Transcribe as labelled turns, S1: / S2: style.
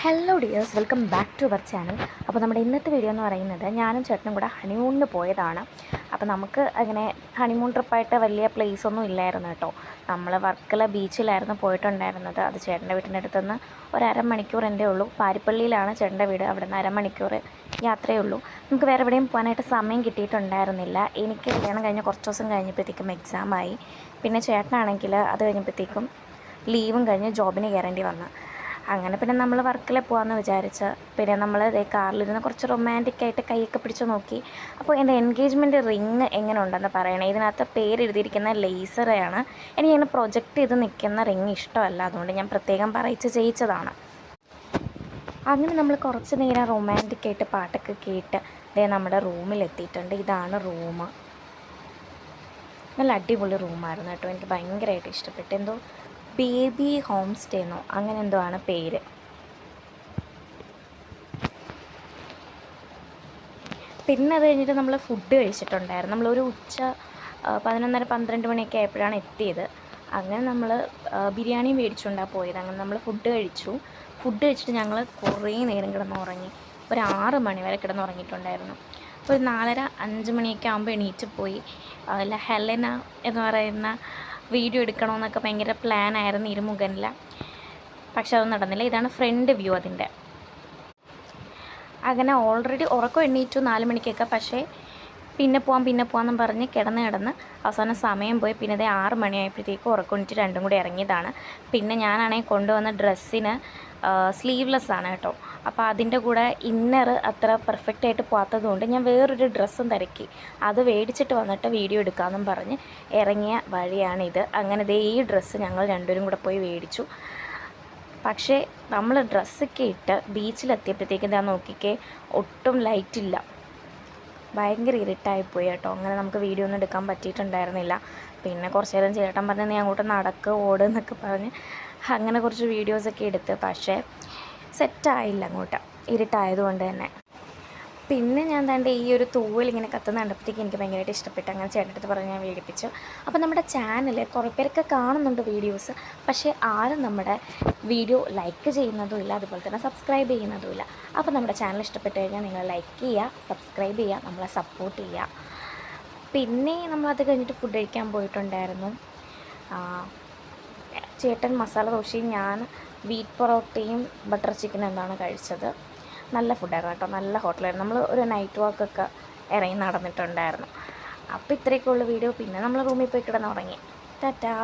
S1: Hello dears, welcome back to our channel. അപ്പോൾ നമ്മുടെ ഇന്നത്തെ വീഡിയോ എന്ന് പറയുന്നത് ഞാനും ചേട്ടനും കൂടെ ഹണിമൂണിന് പോയതാണ്. അപ്പോൾ നമുക്ക് അങ്ങനെ ഹണിമൂൺ ട്രിപ്പായിട്ട് വലിയ പ്ലേസ് ഒന്നും ഇല്ലായിരുന്നു കേട്ടോ. നമ്മൾ വർക്കല ബീച്ചിലായിരുന്നു പോയിട്ടുണ്ടായിരുന്നത്. അത് ചേട്ടൻ്റെ വീട്ടിൻ്റെ അടുത്തുനിന്ന് ഒരു അരമണിക്കൂർ എൻ്റെ ഉള്ളൂ. പാരിപ്പള്ളിയിലാണ് ചേട്ടൻ്റെ വീട്. അവിടെ നിന്ന് അരമണിക്കൂർ യാത്രയേ ഉള്ളൂ. നമുക്ക് വേറെ എവിടെയും പോകാനായിട്ട് സമയം കിട്ടിയിട്ടുണ്ടായിരുന്നില്ല. എനിക്ക് കല്യാണം കഴിഞ്ഞ് കുറച്ച് ദിവസം കഴിഞ്ഞപ്പോഴത്തേക്കും എക്സാമായി. പിന്നെ ചേട്ടനാണെങ്കിൽ അത് കഴിഞ്ഞപ്പോഴത്തേക്കും ലീവും കഴിഞ്ഞ് ജോബിന് കയറേണ്ടി വന്നു. അങ്ങനെ പിന്നെ നമ്മൾ വർക്കിൽ പോകാമെന്ന് വിചാരിച്ച് പിന്നെ നമ്മൾ കാറിലിരുന്ന് കുറച്ച് റൊമാൻറ്റിക്കായിട്ട് കൈയൊക്കെ പിടിച്ച് നോക്കി. അപ്പോൾ എൻ്റെ എൻഗേജ്മെൻറ്റ് റിങ് എങ്ങനെ ഉണ്ടെന്ന് പറയണേ. ഇതിനകത്ത് പേരെഴുതിയിരിക്കുന്ന ലേസറാണ്. എനിക്കങ്ങനെ പ്രൊജക്റ്റ് ചെയ്ത് നിൽക്കുന്ന റിങ് ഇഷ്ടമല്ല, അതുകൊണ്ട് ഞാൻ പ്രത്യേകം പറയിച്ച് ചെയ്യിച്ചതാണ്. അങ്ങനെ നമ്മൾ കുറച്ച് നേരം റൊമാൻറ്റിക്കായിട്ട് പാട്ടൊക്കെ കേട്ട് നമ്മുടെ റൂമിലെത്തിയിട്ടുണ്ട്. ഇതാണ് റൂം. നല്ല അടിപൊളി റൂമായിരുന്നു കേട്ടോ. എനിക്ക് ഭയങ്കരമായിട്ട് ഇഷ്ടപ്പെട്ടു. എന്തോ ബേബി ഹോം സ്റ്റേ എന്നോ അങ്ങനെ എന്തോ ആണ് പേര്. പിന്നെ അത് കഴിഞ്ഞിട്ട് നമ്മൾ ഫുഡ് കഴിച്ചിട്ടുണ്ടായിരുന്നു. നമ്മളൊരു ഉച്ച 11:30-12 മണിയൊക്കെ ആയപ്പോഴാണ് എത്തിയത്. അങ്ങനെ നമ്മൾ ബിരിയാണി മേടിച്ചുകൊണ്ടാണ് പോയത്. അങ്ങനെ നമ്മൾ ഫുഡ് കഴിച്ചിട്ട് ഞങ്ങൾ കുറേ നേരം കിടന്നുറങ്ങി. ഒരു 6 മണി വരെ കിടന്നുറങ്ങിയിട്ടുണ്ടായിരുന്നു. അപ്പോൾ ഒരു 4:30-5 മണിയൊക്കെ ആകുമ്പോൾ എണീറ്റ് പോയി. ഹെലന എന്ന് പറയുന്ന വീഡിയോ എടുക്കണമെന്നൊക്കെ ഭയങ്കര പ്ലാനായിരുന്നു ഇരുമുഖനിൽ. പക്ഷെ അത് നടന്നില്ല. ഇതാണ് ഫ്രണ്ട് വ്യൂ അതിൻ്റെ. അങ്ങനെ ഓൾറെഡി ഉറക്കം എണ്ണീറ്റു 4 മണിക്കൊക്കെ. പക്ഷേ പിന്നെ പോകാമെന്നും പറഞ്ഞ് കിടന്ന് അവസാനം സമയം പോയി. പിന്നെ ഇത് 6 മണിയായപ്പോഴത്തേക്കും ഉറക്കം എണീറ്റ് രണ്ടും കൂടി ഇറങ്ങിയതാണ്. പിന്നെ ഞാനാണെങ്കിൽ കൊണ്ടുവന്ന ഡ്രസ്സിന് സ്ലീവ്ലെസ് ആണ് കേട്ടോ. അപ്പോൾ അതിൻ്റെ കൂടെ ഇന്നർ അത്ര പെർഫെക്റ്റായിട്ട് പോകാത്തതുകൊണ്ട് ഞാൻ വേറൊരു ഡ്രസ്സും തിരക്കി. അത് മേടിച്ചിട്ട് വന്നിട്ട് വീഡിയോ എടുക്കാമെന്നും പറഞ്ഞ് ഇറങ്ങിയ വഴിയാണിത്. അങ്ങനെ ഈ ഡ്രസ്സ് ഞങ്ങൾ രണ്ടുപേരും കൂടെ പോയി മേടിച്ചു. പക്ഷേ നമ്മൾ ഡ്രസ്സൊക്കെ ഇട്ട് ബീച്ചിലെത്തിയപ്പോഴത്തേക്കും ഞാൻ നോക്കിക്കേ, ഒട്ടും ലൈറ്റില്ല. ഭയങ്കര ഇരുട്ടായിപ്പോയി കേട്ടോ. അങ്ങനെ നമുക്ക് വീഡിയോ ഒന്നും എടുക്കാൻ പറ്റിയിട്ടുണ്ടായിരുന്നില്ല. പിന്നെ കുറച്ച് നേരം ചേട്ടൻ പറഞ്ഞ് നീ അങ്ങോട്ട് ഓടുന്നൊക്കെ പറഞ്ഞ് അങ്ങനെ കുറച്ച് വീഡിയോസൊക്കെ എടുത്ത്. പക്ഷേ സെറ്റായില്ല അങ്ങോട്ട്, ഇരുട്ടായതുകൊണ്ട് തന്നെ. പിന്നെ ഞാൻ ഈ ഒരു തൂവൽ ഇങ്ങനെ കത്തുന്ന കണ്ടപ്പോഴത്തേക്ക് എനിക്ക് ഭയങ്കരമായിട്ട് ഇഷ്ടപ്പെട്ടു. അങ്ങനെ ചേട്ടൻ്റെ പറഞ്ഞ് ഞാൻ മേടിപ്പിച്ചു. അപ്പോൾ നമ്മുടെ ചാനൽ കുറേ പേരൊക്കെ കാണുന്നുണ്ട് വീഡിയോസ്, പക്ഷേ ആരും നമ്മുടെ വീഡിയോ ലൈക്ക് ചെയ്യുന്നതുമില്ല, അതുപോലെ തന്നെ സബ്സ്ക്രൈബ് ചെയ്യുന്നതുമില്ല. അപ്പോൾ നമ്മുടെ ചാനൽ ഇഷ്ടപ്പെട്ട് കഴിഞ്ഞാൽ നിങ്ങൾ ലൈക്ക് ചെയ്യുക, സബ്സ്ക്രൈബ് ചെയ്യുക, നമ്മളെ സപ്പോർട്ട് ചെയ്യുക. പിന്നെ നമ്മളത് കഴിഞ്ഞിട്ട് ഫുഡ് കഴിക്കാൻ പോയിട്ടുണ്ടായിരുന്നു. ചേട്ടൻ മസാല ദോശയും ഞാൻ വീറ്റ് പൊറോട്ടയും ബട്ടർ ചിക്കനും എന്താണ് കഴിച്ചത്. നല്ല ഫുഡായിരുന്നു കേട്ടോ. നല്ല ഹോട്ടലായിരുന്നു. നമ്മൾ ഒരു നൈറ്റ് വാക്കൊക്കെ ഇറങ്ങി നടന്നിട്ടുണ്ടായിരുന്നു. അപ്പോൾ ഇത്രയൊക്കെ ഉള്ള വീഡിയോ. പിന്നെ നമ്മൾ റൂമിൽ പോയി കിടന്നുറങ്ങി. ടാറ്റാ.